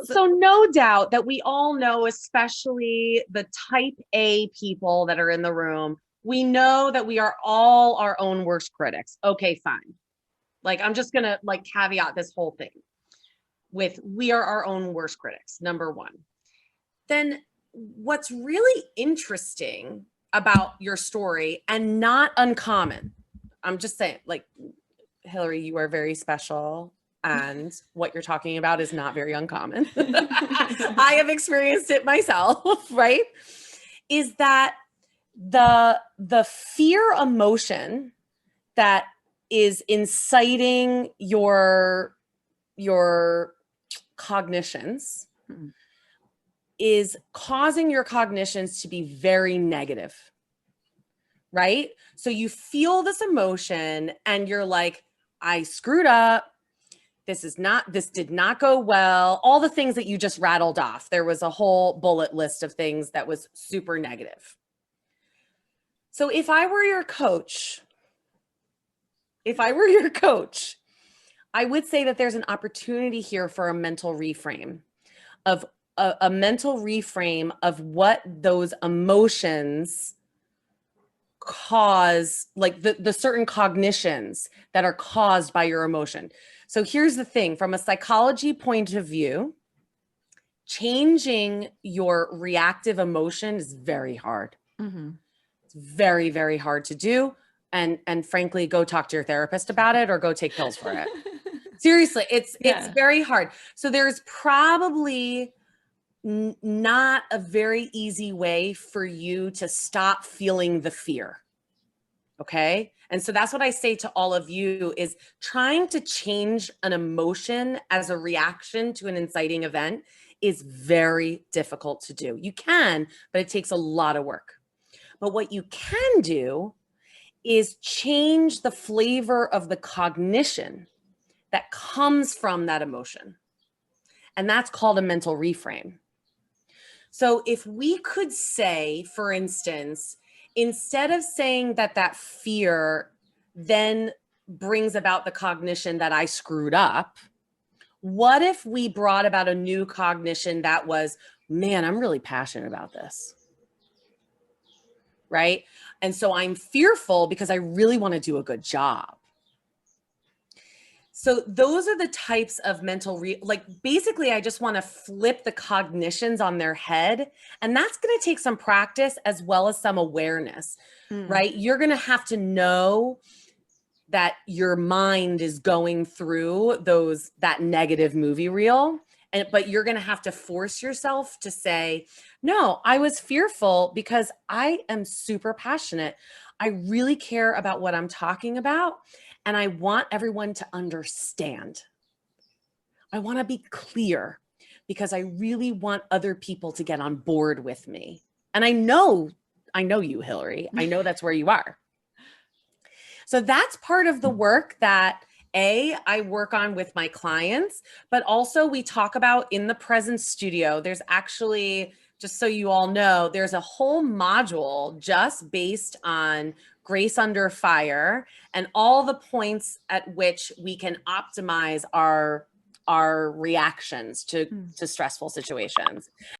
So no doubt that we all know, especially the type A people that are in the room, we know that we are all our own worst critics. Okay, fine. Like, I'm just gonna like caveat this whole thing with we are our own worst critics, number one. Then what's really interesting about your story and not uncommon, I'm just saying, like, Hillary, you are very special. And what you're talking about is not very uncommon. I have experienced it myself, right? Is that the fear emotion that is inciting your cognitions is causing your cognitions to be very negative, right? So you feel this emotion and you're like, I screwed up. This did not go well. All the things that you just rattled off. There was a whole bullet list of things that was super negative. So if I were your coach, I would say that there's an opportunity here for a mental reframe of a mental reframe of what those emotions cause, like the certain cognitions that are caused by your emotion. So here's the thing, from a psychology point of view, changing your reactive emotion is very hard. Mm-hmm. It's very, very hard to do. And frankly, go talk to your therapist about it or go take pills for it. Seriously, it's very hard. So there's probably not a very easy way for you to stop feeling the fear. Okay. And so that's what I say to all of you is trying to change an emotion as a reaction to an inciting event is very difficult to do. You can, but it takes a lot of work. But what you can do is change the flavor of the cognition that comes from that emotion. And that's called a mental reframe. So if we could say, for instance, instead of saying that fear then brings about the cognition that I screwed up, what if we brought about a new cognition that was, man, I'm really passionate about this, right? And so I'm fearful because I really want to do a good job. So those are the types of mental, like basically I just want to flip the cognitions on their head. And that's going to take some practice as well as some awareness, right? You're going to have to know that your mind is going through that negative movie reel. But you're going to have to force yourself to say, no, I was fearful because I am super passionate. I really care about what I'm talking about. And I want everyone to understand. I want to be clear because I really want other people to get on board with me. And I know you, Hillary. I know that's where you are. So that's part of the work that I work on with my clients, but also we talk about in the Presence Studio. There's actually, just so you all know, there's a whole module just based on grace under fire and all the points at which we can optimize our reactions to stressful situations.